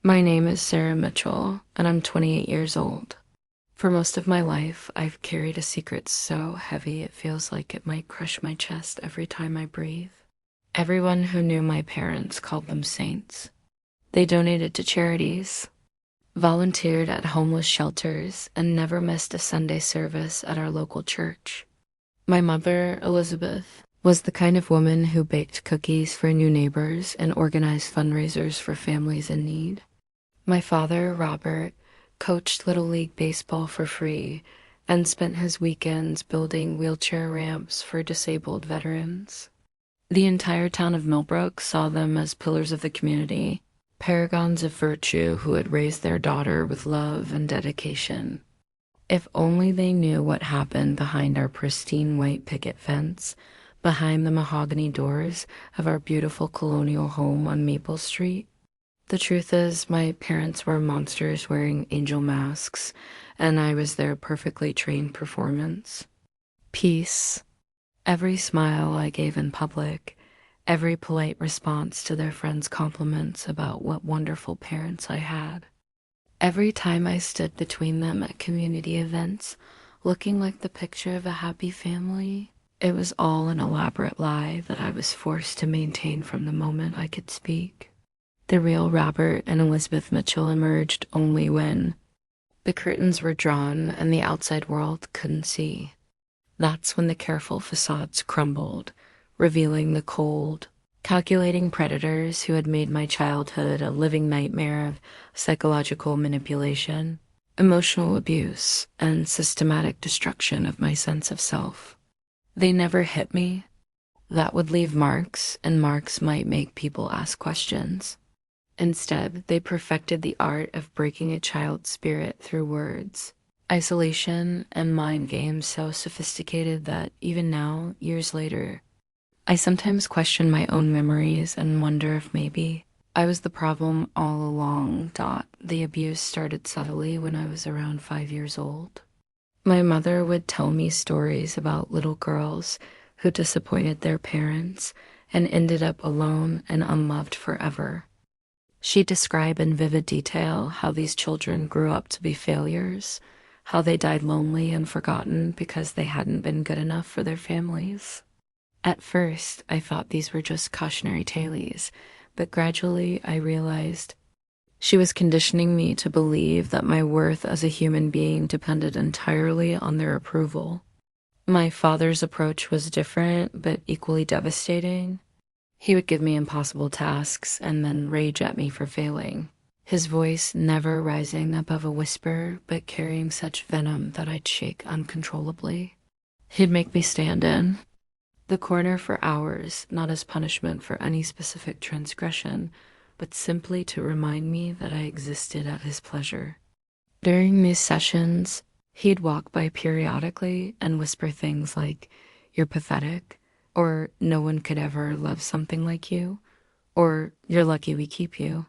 My name is Sarah Mitchell, and I'm 28 years old. For most of my life, I've carried a secret so heavy it feels like it might crush my chest every time I breathe. Everyone who knew my parents called them saints. They donated to charities, volunteered at homeless shelters, and never missed a Sunday service at our local church. My mother, Elizabeth, was the kind of woman who baked cookies for new neighbors and organized fundraisers for families in need. My father, Robert, coached Little League baseball for free and spent his weekends building wheelchair ramps for disabled veterans. The entire town of Millbrook saw them as pillars of the community, paragons of virtue who had raised their daughter with love and dedication. If only they knew what happened behind our pristine white picket fence, behind the mahogany doors of our beautiful colonial home on Maple Street. The truth is, my parents were monsters wearing angel masks, and I was their perfectly trained performance. Peace. Every smile I gave in public, every polite response to their friends' compliments about what wonderful parents I had. Every time I stood between them at community events, looking like the picture of a happy family, it was all an elaborate lie that I was forced to maintain from the moment I could speak. The real Robert and Elizabeth Mitchell emerged only when the curtains were drawn and the outside world couldn't see. That's when the careful facades crumbled, revealing the cold, calculating predators who had made my childhood a living nightmare of psychological manipulation, emotional abuse, and systematic destruction of my sense of self. They never hit me. That would leave marks, and marks might make people ask questions. Instead, they perfected the art of breaking a child's spirit through words, isolation, and mind games so sophisticated that even now, years later, I sometimes question my own memories and wonder if maybe I was the problem all along. The abuse started subtly when I was around 5 years old. My mother would tell me stories about little girls who disappointed their parents and ended up alone and unloved forever. She'd describe in vivid detail how these children grew up to be failures, how they died lonely and forgotten because they hadn't been good enough for their families. At first, I thought these were just cautionary tales, but gradually I realized she was conditioning me to believe that my worth as a human being depended entirely on their approval. My father's approach was different, but equally devastating. He would give me impossible tasks and then rage at me for failing, his voice never rising above a whisper, but carrying such venom that I'd shake uncontrollably. He'd make me stand in the corner for hours, not as punishment for any specific transgression, but simply to remind me that I existed at his pleasure. During these sessions, he'd walk by periodically and whisper things like, "You're pathetic," or "No one could ever love something like you," or "You're lucky we keep you."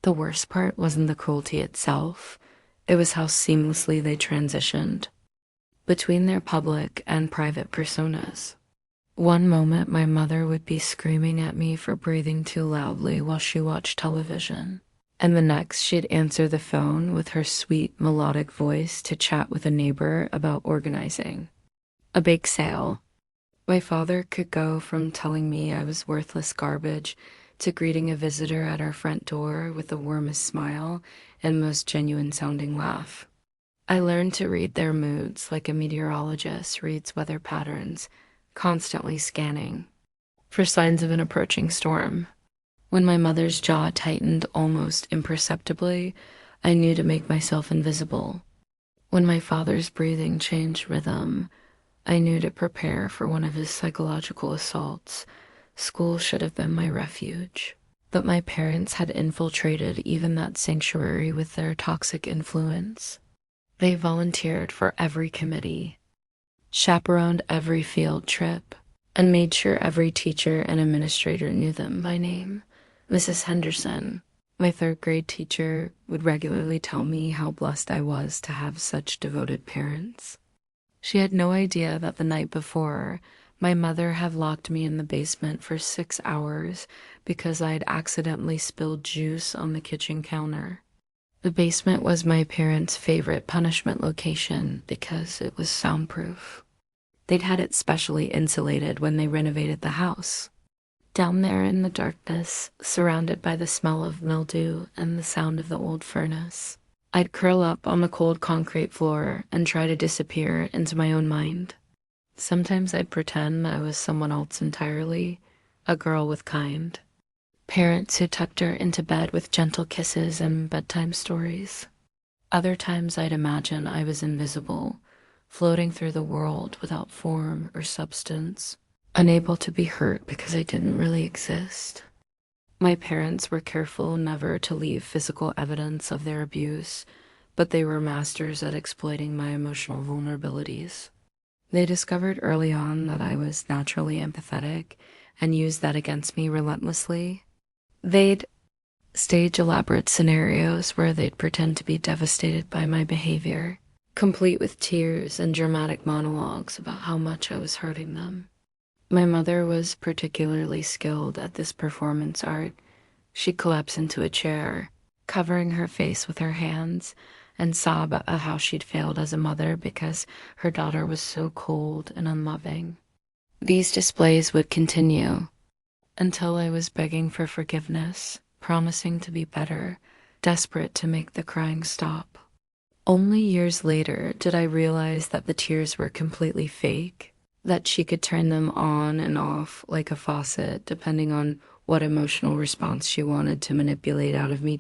The worst part wasn't the cruelty itself, it was how seamlessly they transitioned between their public and private personas. One moment my mother would be screaming at me for breathing too loudly while she watched television, and the next she'd answer the phone with her sweet melodic voice to chat with a neighbor about organizing a bake sale. My father could go from telling me I was worthless garbage to greeting a visitor at our front door with the warmest smile and most genuine-sounding laugh. I learned to read their moods like a meteorologist reads weather patterns, constantly scanning for signs of an approaching storm. When my mother's jaw tightened almost imperceptibly, I knew to make myself invisible. When my father's breathing changed rhythm, I knew to prepare for one of his psychological assaults. School should have been my refuge. But my parents had infiltrated even that sanctuary with their toxic influence. They volunteered for every committee, chaperoned every field trip, and made sure every teacher and administrator knew them by name. Mrs. Henderson, my third-grade teacher, would regularly tell me how blessed I was to have such devoted parents. She had no idea that the night before, My mother had locked me in the basement for 6 hours because I'd accidentally spilled juice on the kitchen counter. The basement was my parents' favorite punishment location because it was soundproof. They'd had it specially insulated when they renovated the house. Down there in the darkness, surrounded by the smell of mildew and the sound of the old furnace, I'd curl up on the cold concrete floor and try to disappear into my own mind. Sometimes I'd pretend I was someone else entirely, a girl with kind. Parents who tucked her into bed with gentle kisses and bedtime stories. Other times I'd imagine I was invisible, floating through the world without form or substance, unable to be hurt because I didn't really exist. My parents were careful never to leave physical evidence of their abuse, but they were masters at exploiting my emotional vulnerabilities. They discovered early on that I was naturally empathetic and used that against me relentlessly. They'd stage elaborate scenarios where they'd pretend to be devastated by my behavior, complete with tears and dramatic monologues about how much I was hurting them. My mother was particularly skilled at this performance art. She'd collapse into a chair, covering her face with her hands, and sob about how she'd failed as a mother because her daughter was so cold and unloving. These displays would continue until I was begging for forgiveness, promising to be better, desperate to make the crying stop. Only years later did I realize that the tears were completely fake, that she could turn them on and off like a faucet depending on what emotional response she wanted to manipulate out of me.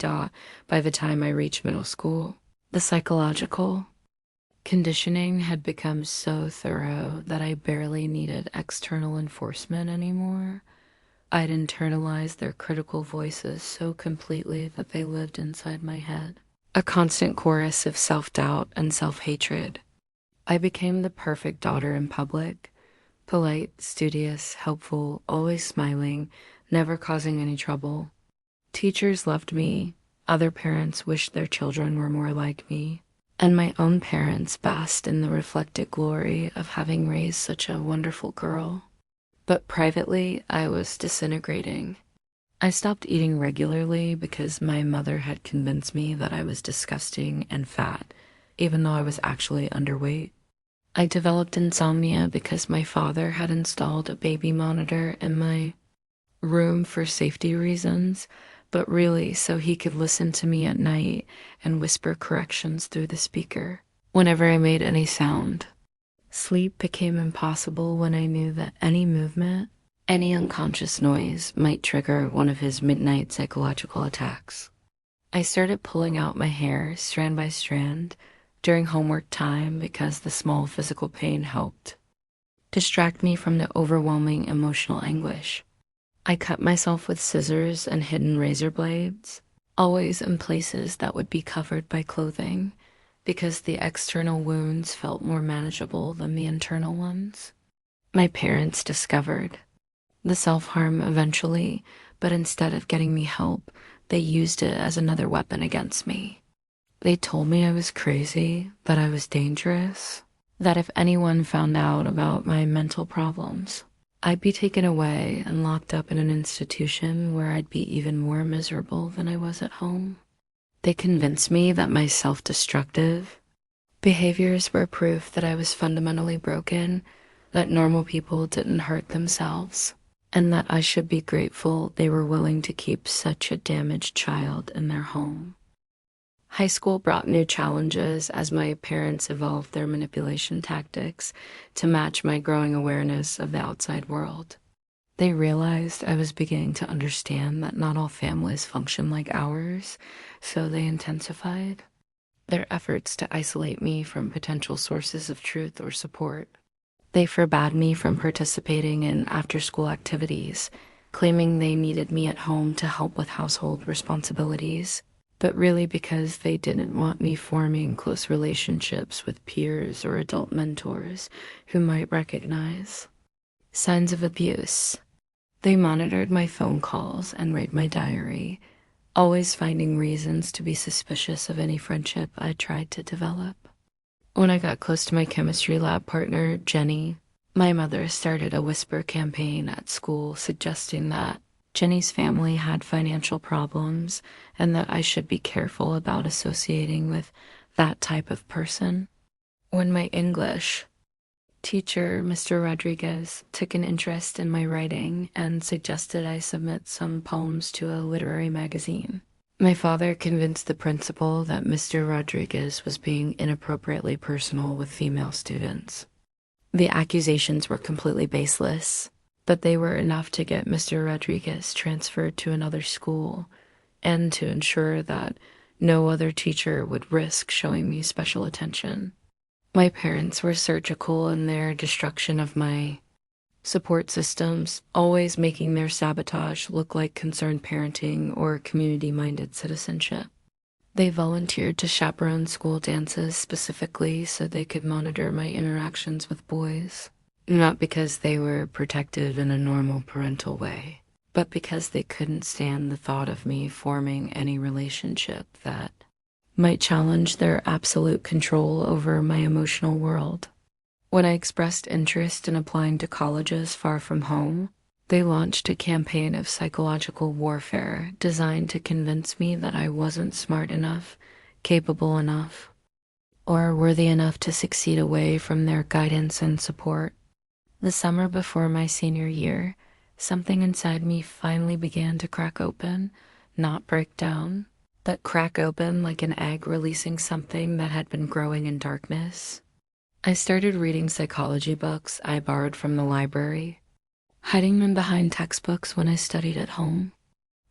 By the time I reached middle school, the psychological conditioning had become so thorough that I barely needed external enforcement anymore. I'd internalized their critical voices so completely that they lived inside my head. A constant chorus of self-doubt and self-hatred. I became the perfect daughter in public, polite, studious, helpful, always smiling, never causing any trouble. Teachers loved me, other parents wished their children were more like me, and my own parents basked in the reflected glory of having raised such a wonderful girl. But privately, I was disintegrating. I stopped eating regularly because my mother had convinced me that I was disgusting and fat, even though I was actually underweight. I developed insomnia because my father had installed a baby monitor in my room for safety reasons, but really so he could listen to me at night and whisper corrections through the speaker whenever I made any sound. Sleep became impossible when I knew that any movement, any unconscious noise might trigger one of his midnight psychological attacks. I started pulling out my hair strand by strand during homework time because the small physical pain helped distract me from the overwhelming emotional anguish. I cut myself with scissors and hidden razor blades, always in places that would be covered by clothing, because the external wounds felt more manageable than the internal ones. My parents discovered the self-harm eventually, but instead of getting me help, they used it as another weapon against me. They told me I was crazy, that I was dangerous, that if anyone found out about my mental problems, I'd be taken away and locked up in an institution where I'd be even more miserable than I was at home. They convinced me that my self-destructive behaviors were proof that I was fundamentally broken, that normal people didn't hurt themselves, and that I should be grateful they were willing to keep such a damaged child in their home. High school brought new challenges as my parents evolved their manipulation tactics to match my growing awareness of the outside world. They realized I was beginning to understand that not all families function like ours, so they intensified their efforts to isolate me from potential sources of truth or support. They forbade me from participating in after-school activities, claiming they needed me at home to help with household responsibilities, but really because they didn't want me forming close relationships with peers or adult mentors who might recognize signs of abuse. They monitored my phone calls and read my diary, always finding reasons to be suspicious of any friendship I tried to develop. When I got close to my chemistry lab partner, Jenny, My mother started a whisper campaign at school suggesting that Jenny's family had financial problems and that I should be careful about associating with that type of person. When my English teacher, Mr. Rodriguez, took an interest in my writing and suggested I submit some poems to a literary magazine, my father convinced the principal that Mr. Rodriguez was being inappropriately personal with female students. The accusations were completely baseless, but they were enough to get Mr. Rodriguez transferred to another school and to ensure that no other teacher would risk showing me special attention. My parents were surgical in their destruction of my support systems, always making their sabotage look like concerned parenting or community-minded citizenship. They volunteered to chaperone school dances specifically so they could monitor my interactions with boys, not because they were protective in a normal parental way, but because they couldn't stand the thought of me forming any relationship that might challenge their absolute control over my emotional world. When I expressed interest in applying to colleges far from home, they launched a campaign of psychological warfare designed to convince me that I wasn't smart enough, capable enough, or worthy enough to succeed away from their guidance and support. The summer before my senior year, something inside me finally began to crack open, not break down, but crack open like an egg releasing something that had been growing in darkness. I started reading psychology books I borrowed from the library, hiding them behind textbooks when I studied at home.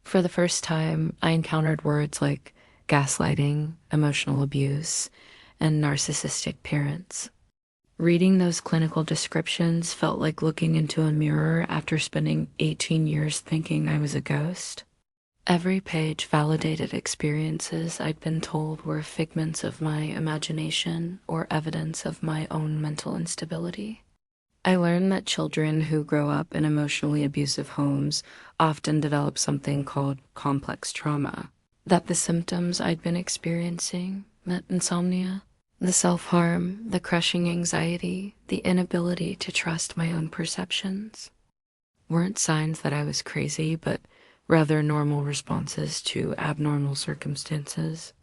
For the first time, I encountered words like gaslighting, emotional abuse, and narcissistic parents. Reading those clinical descriptions felt like looking into a mirror after spending 18 years thinking I was a ghost. Every page validated experiences I'd been told were figments of my imagination or evidence of my own mental instability. I learned that children who grow up in emotionally abusive homes often develop something called complex trauma, that the symptoms I'd been experiencing, that insomnia, the self-harm, the crushing anxiety, the inability to trust my own perceptions, weren't signs that I was crazy, but rather normal responses to abnormal circumstances.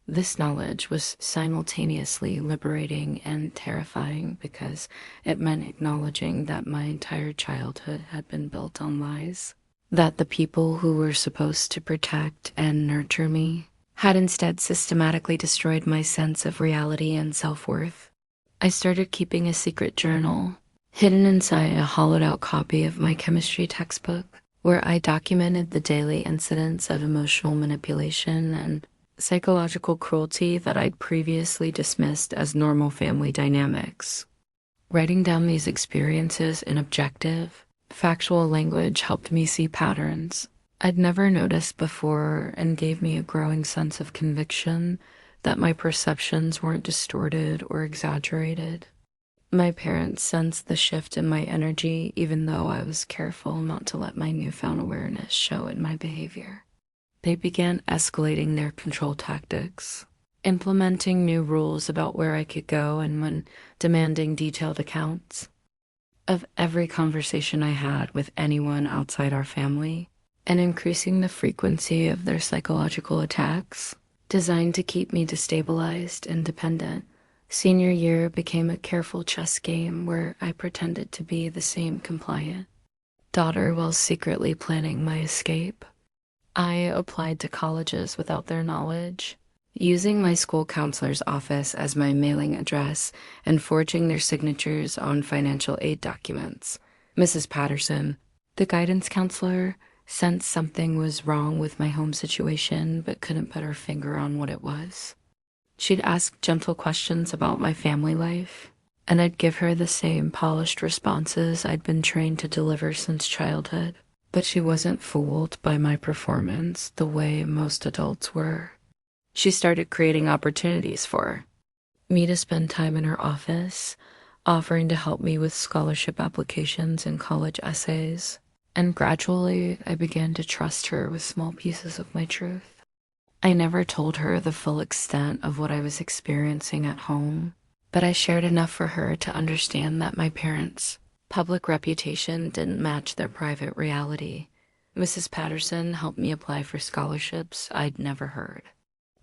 This knowledge was simultaneously liberating and terrifying because it meant acknowledging that my entire childhood had been built on lies, that the people who were supposed to protect and nurture me had instead systematically destroyed my sense of reality and self-worth. I started keeping a secret journal, hidden inside a hollowed-out copy of my chemistry textbook, where I documented the daily incidents of emotional manipulation and psychological cruelty that I'd previously dismissed as normal family dynamics. Writing down these experiences in objective, factual language helped me see patterns I'd never noticed before and gave me a growing sense of conviction that my perceptions weren't distorted or exaggerated. My parents sensed the shift in my energy even though I was careful not to let my newfound awareness show in my behavior. They began escalating their control tactics, implementing new rules about where I could go and when demanding detailed accounts of every conversation I had with anyone outside our family, and increasing the frequency of their psychological attacks, designed to keep me destabilized and dependent. Senior year became a careful chess game where I pretended to be the same compliant daughter while secretly planning my escape. I applied to colleges without their knowledge, using my school counselor's office as my mailing address and forging their signatures on financial aid documents. Mrs. Patterson, the guidance counselor, sensed something was wrong with my home situation but couldn't put her finger on what it was. She'd ask gentle questions about my family life, and I'd give her the same polished responses I'd been trained to deliver since childhood. But she wasn't fooled by my performance the way most adults were. She started creating opportunities for me to spend time in her office, offering to help me with scholarship applications and college essays. And gradually, I began to trust her with small pieces of my truth. I never told her the full extent of what I was experiencing at home, but I shared enough for her to understand that my parents' public reputation didn't match their private reality. Mrs. Patterson helped me apply for scholarships I'd never heard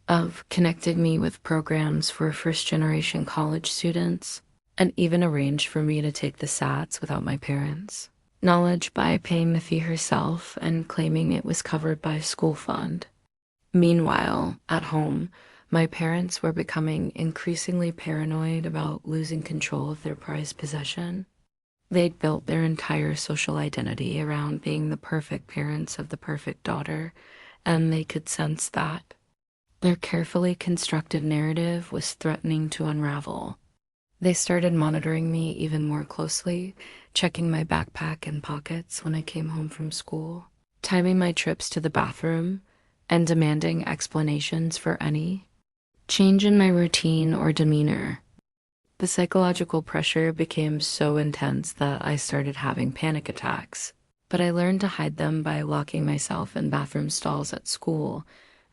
of, connected me with programs for first-generation college students, and even arranged for me to take the SATs without my parents' knowledge by paying the fee herself and claiming it was covered by a school fund. Meanwhile, at home, my parents were becoming increasingly paranoid about losing control of their prized possession. They'd built their entire social identity around being the perfect parents of the perfect daughter, and they could sense that their carefully constructed narrative was threatening to unravel. They started monitoring me even more closely, checking my backpack and pockets when I came home from school, timing my trips to the bathroom, and demanding explanations for any change in my routine or demeanor. The psychological pressure became so intense that I started having panic attacks, but I learned to hide them by locking myself in bathroom stalls at school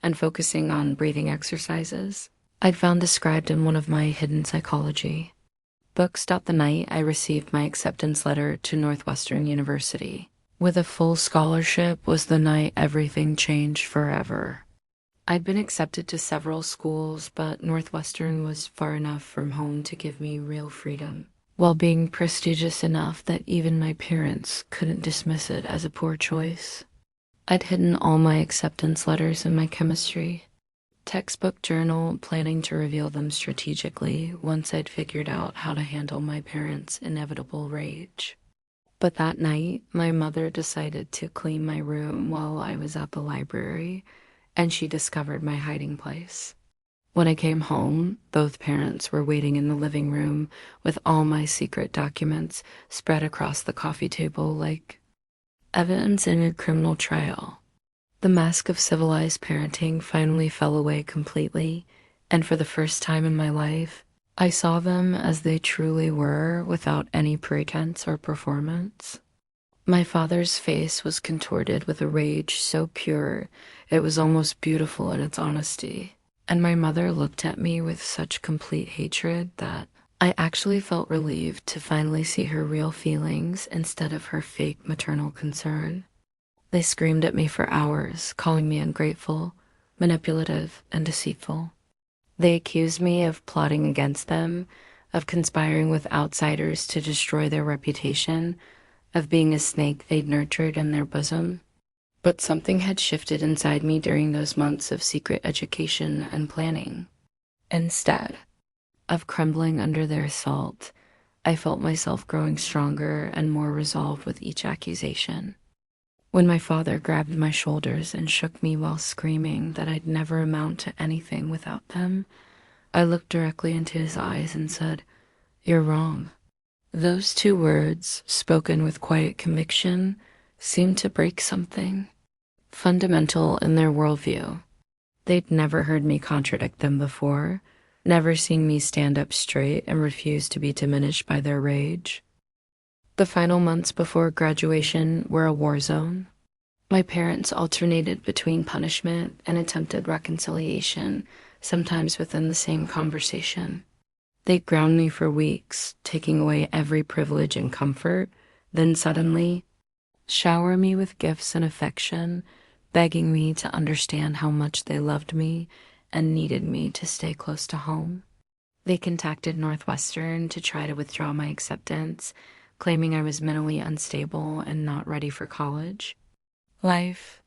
and focusing on breathing exercises I'd found described in one of my hidden psychology books. The night I received my acceptance letter to Northwestern University with a full scholarship was the night everything changed forever. I'd been accepted to several schools, but Northwestern was far enough from home to give me real freedom, while being prestigious enough that even my parents couldn't dismiss it as a poor choice. I'd hidden all my acceptance letters in my chemistry textbook journal, planning to reveal them strategically once I'd figured out how to handle my parents' inevitable rage. But that night, my mother decided to clean my room while I was at the library, and she discovered my hiding place. When I came home, both parents were waiting in the living room with all my secret documents spread across the coffee table like evidence in a criminal trial. The mask of civilized parenting finally fell away completely, and for the first time in my life, I saw them as they truly were without any pretense or performance. My father's face was contorted with a rage so pure it was almost beautiful in its honesty, and my mother looked at me with such complete hatred that I actually felt relieved to finally see her real feelings instead of her fake maternal concern. They screamed at me for hours, calling me ungrateful, manipulative, and deceitful. They accused me of plotting against them, of conspiring with outsiders to destroy their reputation, of being a snake they'd nurtured in their bosom. But something had shifted inside me during those months of secret education and planning. Instead of crumbling under their assault, I felt myself growing stronger and more resolved with each accusation. When my father grabbed my shoulders and shook me while screaming that I'd never amount to anything without them, I looked directly into his eyes and said, "You're wrong." Those two words, spoken with quiet conviction, seemed to break something fundamental in their worldview. They'd never heard me contradict them before, never seen me stand up straight and refuse to be diminished by their rage. The final months before graduation were a war zone. My parents alternated between punishment and attempted reconciliation, sometimes within the same conversation. They'd ground me for weeks, taking away every privilege and comfort, then suddenly shower me with gifts and affection, begging me to understand how much they loved me and needed me to stay close to home. They contacted Northwestern to try to withdraw my acceptance, claiming I was mentally unstable and not ready for college life.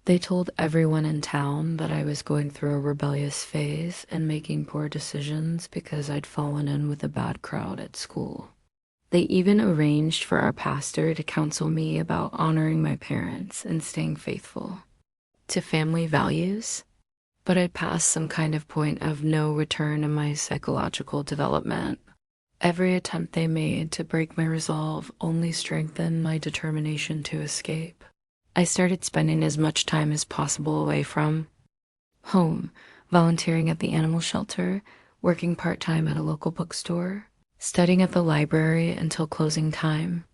They told everyone in town that I was going through a rebellious phase and making poor decisions because I'd fallen in with a bad crowd at school. They even arranged for our pastor to counsel me about honoring my parents and staying faithful to family values. But I'd passed some kind of point of no return in my psychological development. Every attempt they made to break my resolve only strengthened my determination to escape. I started spending as much time as possible away from home, volunteering at the animal shelter, working part-time at a local bookstore, studying at the library until closing time.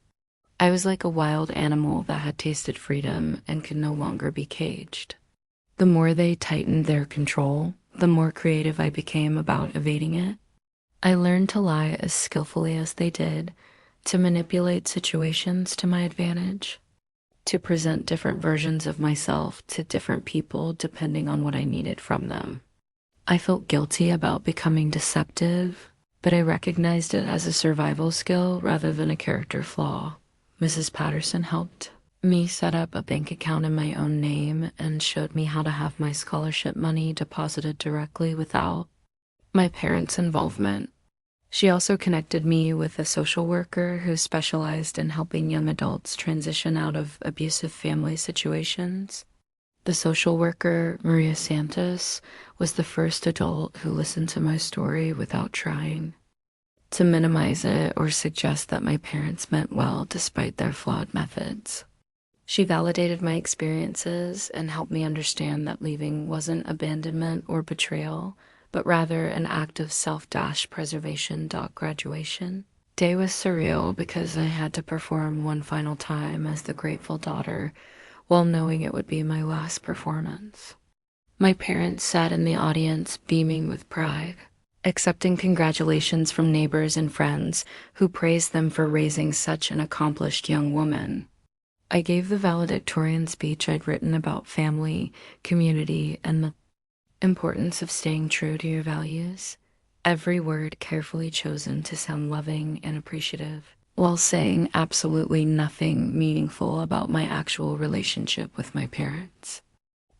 I was like a wild animal that had tasted freedom and could no longer be caged. The more they tightened their control, the more creative I became about evading it. I learned to lie as skillfully as they did, to manipulate situations to my advantage, to present different versions of myself to different people depending on what I needed from them. I felt guilty about becoming deceptive, but I recognized it as a survival skill rather than a character flaw. Mrs. Patterson helped me set up a bank account in my own name and showed me how to have my scholarship money deposited directly without my parents' involvement. She also connected me with a social worker who specialized in helping young adults transition out of abusive family situations. The social worker, Maria Santos, was the first adult who listened to my story without trying to minimize it or suggest that my parents meant well despite their flawed methods. She validated my experiences and helped me understand that leaving wasn't abandonment or betrayal, but rather an act of self-preservation. Graduation day was surreal because I had to perform one final time as the Grateful Daughter while knowing it would be my last performance. My parents sat in the audience beaming with pride, accepting congratulations from neighbors and friends who praised them for raising such an accomplished young woman. I gave the valedictorian speech I'd written about family, community, and the importance of staying true to your values, every word carefully chosen to sound loving and appreciative, while saying absolutely nothing meaningful about my actual relationship with my parents.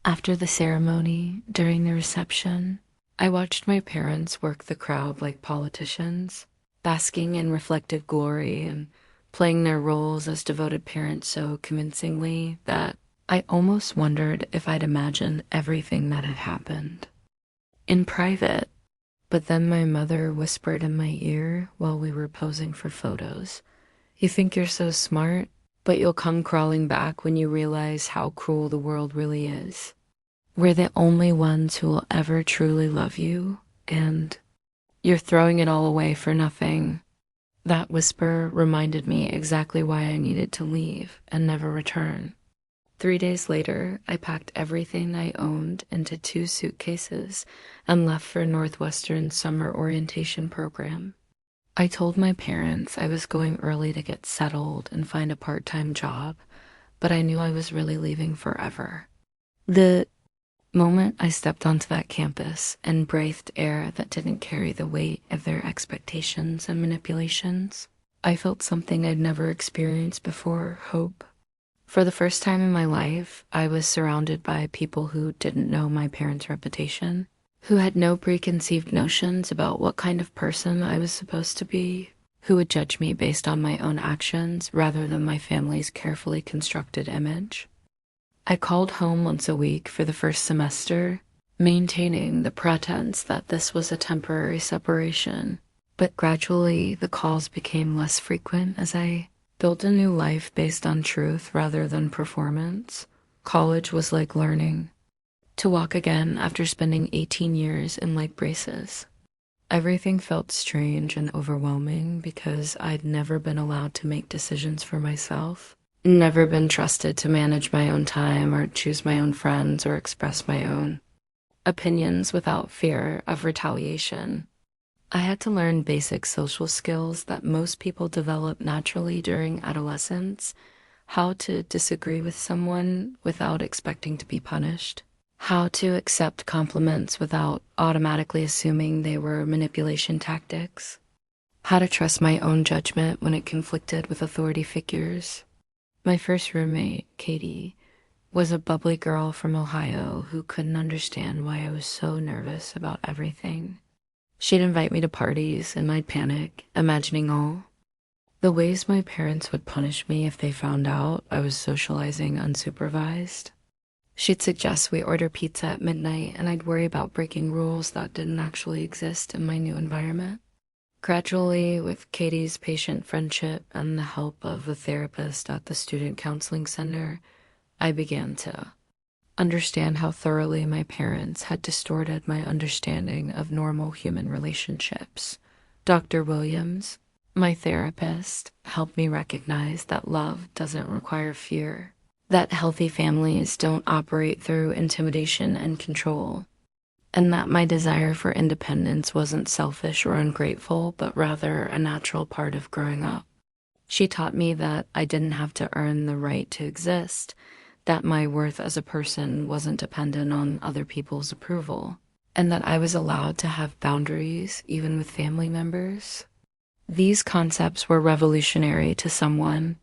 After the ceremony, during the reception, I watched my parents work the crowd like politicians, basking in reflective glory and playing their roles as devoted parents so convincingly that I almost wondered if I'd imagined everything that had happened in private. But then my mother whispered in my ear while we were posing for photos, "You think you're so smart, but you'll come crawling back when you realize how cruel the world really is. We're the only ones who will ever truly love you, and you're throwing it all away for nothing." That whisper reminded me exactly why I needed to leave and never return. 3 days later, I packed everything I owned into 2 suitcases and left for Northwestern's summer orientation program. I told my parents I was going early to get settled and find a part-time job, but I knew I was really leaving forever. The moment I stepped onto that campus and breathed air that didn't carry the weight of their expectations and manipulations, I felt something I'd never experienced before: hope. For the first time in my life, I was surrounded by people who didn't know my parents' reputation, who had no preconceived notions about what kind of person I was supposed to be, who would judge me based on my own actions rather than my family's carefully constructed image. I called home once a week for the first semester, maintaining the pretense that this was a temporary separation. But gradually, the calls became less frequent as I built a new life based on truth rather than performance. College was like learning to walk again after spending 18 years in leg braces. Everything felt strange and overwhelming because I'd never been allowed to make decisions for myself. Never been trusted to manage my own time or choose my own friends or express my own opinions without fear of retaliation. I had to learn basic social skills that most people develop naturally during adolescence: how to disagree with someone without expecting to be punished, how to accept compliments without automatically assuming they were manipulation tactics, how to trust my own judgment when it conflicted with authority figures. My first roommate, Katie, was a bubbly girl from Ohio who couldn't understand why I was so nervous about everything. She'd invite me to parties and I'd panic, imagining all the ways my parents would punish me if they found out I was socializing unsupervised. She'd suggest we order pizza at midnight and I'd worry about breaking rules that didn't actually exist in my new environment. Gradually, with Katie's patient friendship and the help of a therapist at the student counseling center, I began to understand how thoroughly my parents had distorted my understanding of normal human relationships. Dr. Williams, my therapist, helped me recognize that love doesn't require fear, that healthy families don't operate through intimidation and control, and that my desire for independence wasn't selfish or ungrateful, but rather a natural part of growing up. She taught me that I didn't have to earn the right to exist, that my worth as a person wasn't dependent on other people's approval, and that I was allowed to have boundaries even with family members. These concepts were revolutionary to someone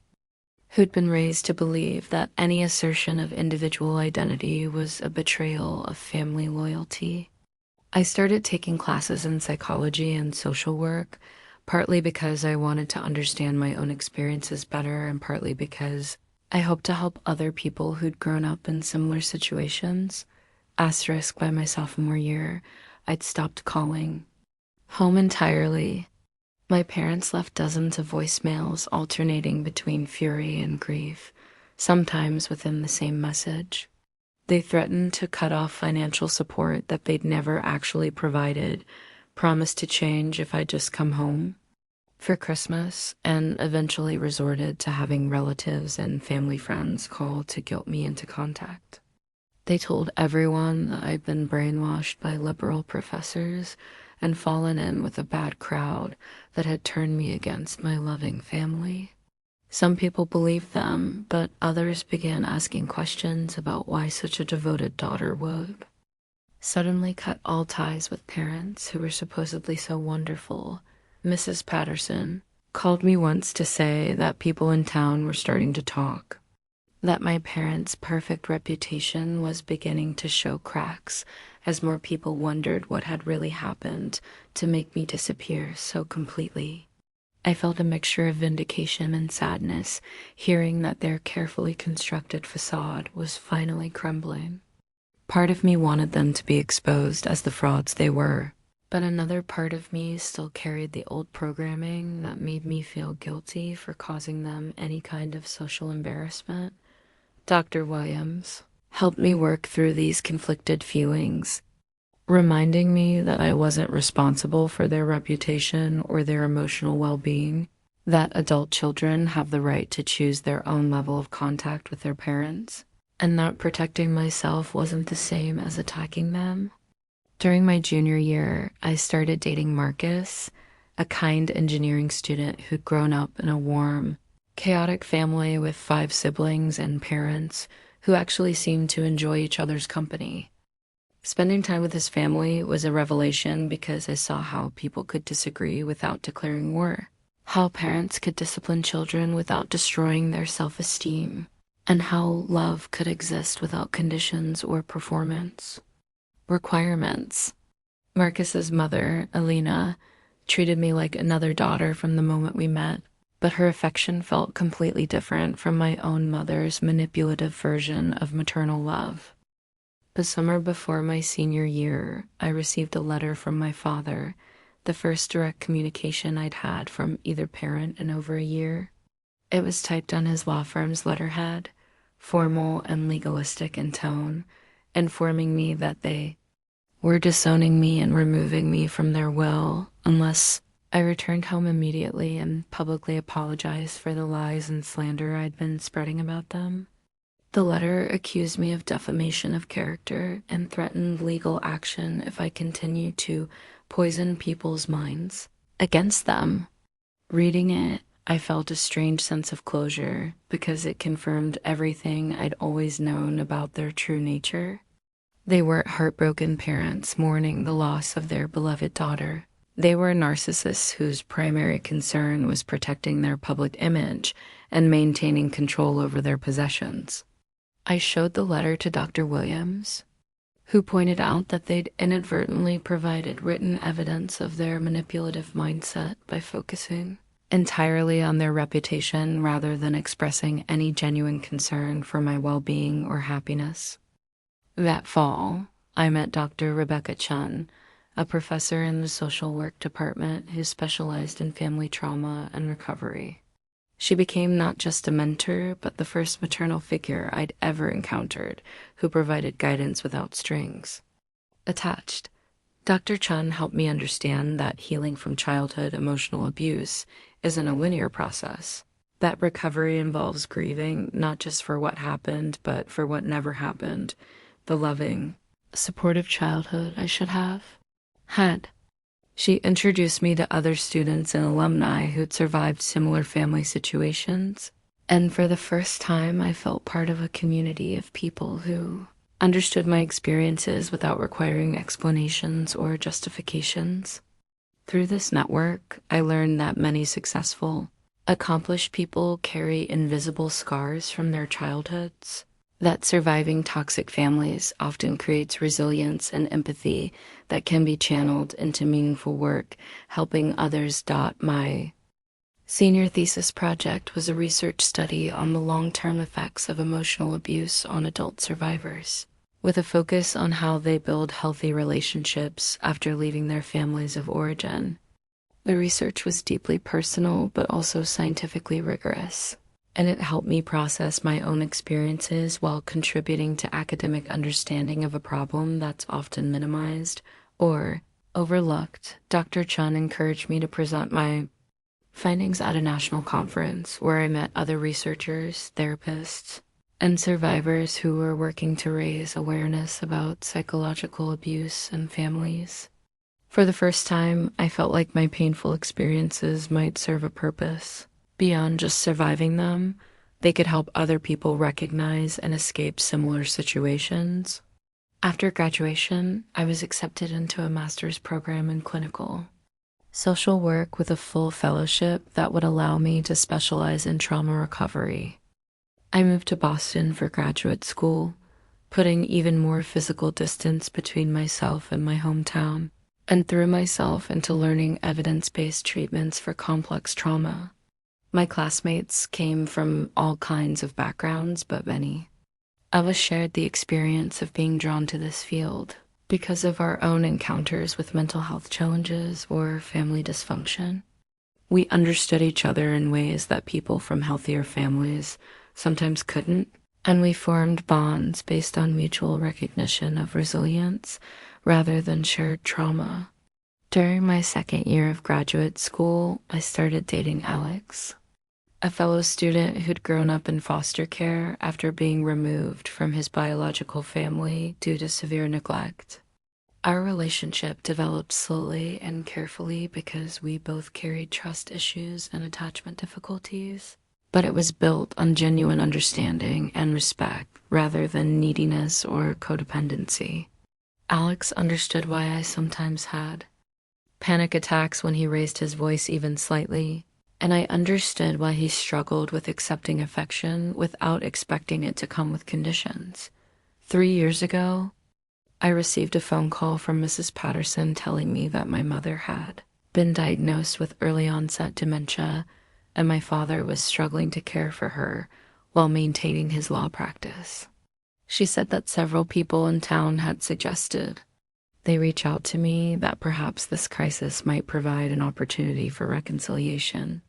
who'd been raised to believe that any assertion of individual identity was a betrayal of family loyalty. I started taking classes in psychology and social work, partly because I wanted to understand my own experiences better, and partly because I hoped to help other people who'd grown up in similar situations. Asterisk, by my sophomore year, I'd stopped calling home entirely. My parents left dozens of voicemails alternating between fury and grief, sometimes within the same message. They threatened to cut off financial support that they'd never actually provided, promised to change if I'd just come home for Christmas, and eventually resorted to having relatives and family friends call to guilt me into contact. They told everyone that I'd been brainwashed by liberal professors and fallen in with a bad crowd that had turned me against my loving family. Some people believed them, but others began asking questions about why such a devoted daughter would suddenly cut all ties with parents who were supposedly so wonderful. Mrs. Patterson called me once to say that people in town were starting to talk, that my parents' perfect reputation was beginning to show cracks as more people wondered what had really happened to make me disappear so completely. I felt a mixture of vindication and sadness, hearing that their carefully constructed facade was finally crumbling. Part of me wanted them to be exposed as the frauds they were, but another part of me still carried the old programming that made me feel guilty for causing them any kind of social embarrassment. Dr. Williams helped me work through these conflicted feelings, reminding me that I wasn't responsible for their reputation or their emotional well-being, that adult children have the right to choose their own level of contact with their parents, and that protecting myself wasn't the same as attacking them. During my junior year, I started dating Marcus, a kind engineering student who'd grown up in a warm, chaotic family with 5 siblings and parents who actually seemed to enjoy each other's company. Spending time with his family was a revelation because I saw how people could disagree without declaring war, how parents could discipline children without destroying their self-esteem, and how love could exist without conditions or performance requirements. Marcus's mother, Alina, treated me like another daughter from the moment we met, but her affection felt completely different from my own mother's manipulative version of maternal love. The summer before my senior year, I received a letter from my father, the first direct communication I'd had from either parent in over a year. It was typed on his law firm's letterhead, formal and legalistic in tone, informing me that they were disowning me and removing me from their will unless I returned home immediately and publicly apologized for the lies and slander I'd been spreading about them. The letter accused me of defamation of character and threatened legal action if I continued to poison people's minds against them. Reading it, I felt a strange sense of closure because it confirmed everything I'd always known about their true nature. They weren't heartbroken parents mourning the loss of their beloved daughter. They were narcissists whose primary concern was protecting their public image and maintaining control over their possessions. I showed the letter to Dr. Williams, who pointed out that they'd inadvertently provided written evidence of their manipulative mindset by focusing entirely on their reputation rather than expressing any genuine concern for my well-being or happiness. That fall, I met Dr. Rebecca Chun, a professor in the social work department who specialized in family trauma and recovery. She became not just a mentor, but the first maternal figure I'd ever encountered who provided guidance without strings attached. Dr. Chun helped me understand that healing from childhood emotional abuse isn't a linear process, that recovery involves grieving not just for what happened, but for what never happened, the loving, supportive childhood I should have had. She introduced me to other students and alumni who'd survived similar family situations. And for the first time, I felt part of a community of people who understood my experiences without requiring explanations or justifications. Through this network, I learned that many successful, accomplished people carry invisible scars from their childhoods, that surviving toxic families often creates resilience and empathy that can be channeled into meaningful work, helping others. My senior thesis project was a research study on the long-term effects of emotional abuse on adult survivors, with a focus on how they build healthy relationships after leaving their families of origin. The research was deeply personal but also scientifically rigorous, and it helped me process my own experiences while contributing to academic understanding of a problem that's often minimized or overlooked. Dr. Chun encouraged me to present my findings at a national conference where I met other researchers, therapists, and survivors who were working to raise awareness about psychological abuse in families. For the first time, I felt like my painful experiences might serve a purpose. Beyond just surviving them, they could help other people recognize and escape similar situations. After graduation, I was accepted into a master's program in clinical social work with a full fellowship that would allow me to specialize in trauma recovery. I moved to Boston for graduate school, putting even more physical distance between myself and my hometown, and threw myself into learning evidence-based treatments for complex trauma. My classmates came from all kinds of backgrounds, but many of us shared the experience of being drawn to this field because of our own encounters with mental health challenges or family dysfunction. We understood each other in ways that people from healthier families sometimes couldn't, and we formed bonds based on mutual recognition of resilience rather than shared trauma. During my second year of graduate school, I started dating Alex, a fellow student who'd grown up in foster care after being removed from his biological family due to severe neglect. Our relationship developed slowly and carefully because we both carried trust issues and attachment difficulties, but it was built on genuine understanding and respect rather than neediness or codependency. Alex understood why I sometimes had panic attacks when he raised his voice even slightly, and I understood why he struggled with accepting affection without expecting it to come with conditions. 3 years ago, I received a phone call from Mrs. Patterson telling me that my mother had been diagnosed with early onset dementia, and my father was struggling to care for her while maintaining his law practice. She said that several people in town had suggested they reach out to me, that perhaps this crisis might provide an opportunity for reconciliation.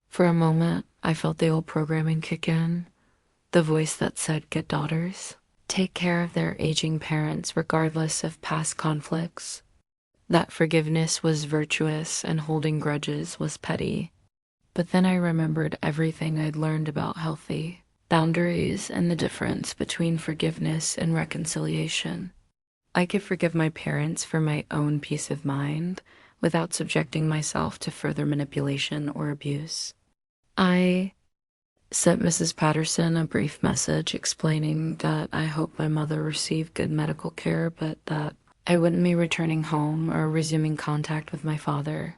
For a moment, I felt the old programming kick in, the voice that said, "Get daughters. Take care of their aging parents regardless of past conflicts." That forgiveness was virtuous and holding grudges was petty. But then I remembered everything I'd learned about healthy boundaries and the difference between forgiveness and reconciliation. I could forgive my parents for my own peace of mind without subjecting myself to further manipulation or abuse. I sent Mrs. Patterson a brief message explaining that I hope my mother received good medical care, but that I wouldn't be returning home or resuming contact with my father.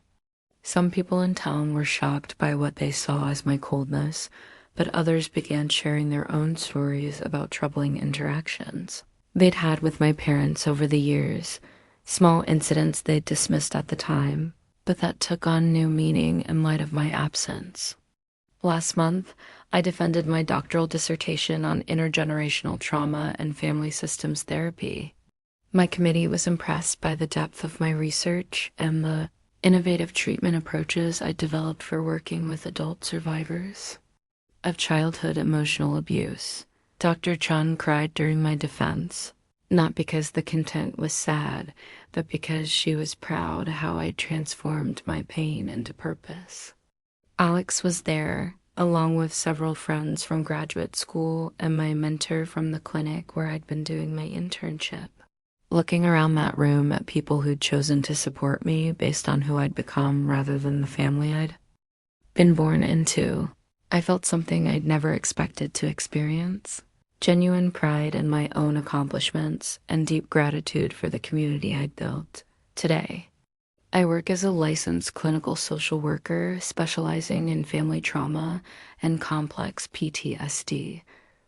Some people in town were shocked by what they saw as my coldness, but others began sharing their own stories about troubling interactions they'd had with my parents over the years, small incidents they'd dismissed at the time, but that took on new meaning in light of my absence. Last month, I defended my doctoral dissertation on intergenerational trauma and family systems therapy. My committee was impressed by the depth of my research and the innovative treatment approaches I developed for working with adult survivors of childhood emotional abuse. Dr. Chun cried during my defense, not because the content was sad, but because she was proud how I transformed my pain into purpose. Alex was there, along with several friends from graduate school and my mentor from the clinic where I'd been doing my internship. looking around that room at people who'd chosen to support me based on who I'd become rather than the family I'd been born into. I felt something I'd never expected to experience: genuine pride in my own accomplishments and deep gratitude for the community I'd built. Today, I work as a licensed clinical social worker specializing in family trauma and complex PTSD.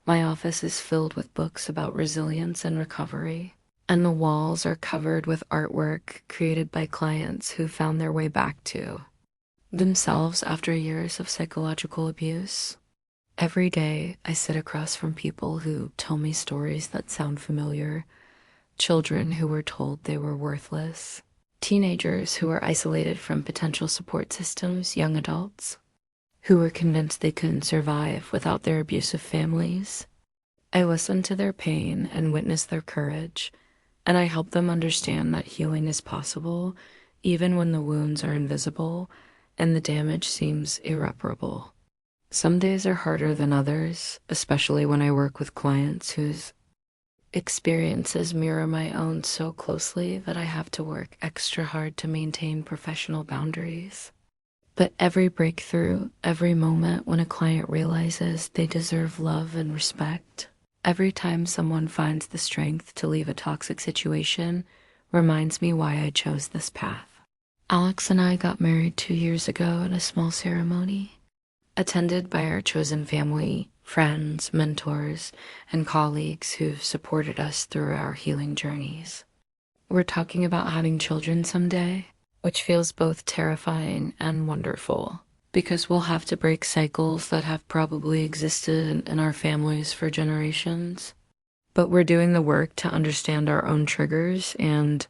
My office is filled with books about resilience and recovery, and the walls are covered with artwork created by clients who found their way back to themselves after years of psychological abuse. Every day, I sit across from people who tell me stories that sound familiar: children who were told they were worthless, teenagers who were isolated from potential support systems, young adults who were convinced they couldn't survive without their abusive families. I listen to their pain and witness their courage, and I help them understand that healing is possible even when the wounds are invisible and the damage seems irreparable. Some days are harder than others, especially when I work with clients whose experiences mirror my own so closely that I have to work extra hard to maintain professional boundaries. But every breakthrough, every moment when a client realizes they deserve love and respect, every time someone finds the strength to leave a toxic situation, reminds me why I chose this path. Alex and I got married 2 years ago at a small ceremony, attended by our chosen family, friends, mentors, and colleagues who've supported us through our healing journeys. We're talking about having children someday, which feels both terrifying and wonderful, because we'll have to break cycles that have probably existed in our families for generations. But we're doing the work to understand our own triggers and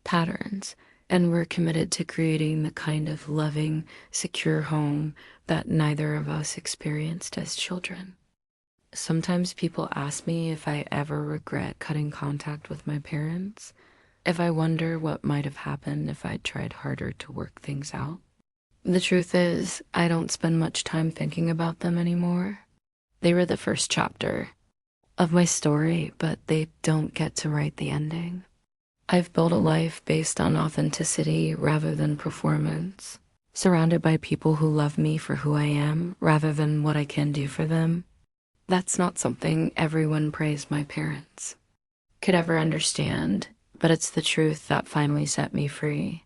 patterns, and we're committed to creating the kind of loving, secure home that neither of us experienced as children. Sometimes people ask me if I ever regret cutting contact with my parents, if I wonder what might have happened if I'd tried harder to work things out. The truth is, I don't spend much time thinking about them anymore. They were the first chapter of my story, but they don't get to write the ending. I've built a life based on authenticity rather than performance, surrounded by people who love me for who I am rather than what I can do for them. That's not something everyone praised my parents could ever understand, but it's the truth that finally set me free.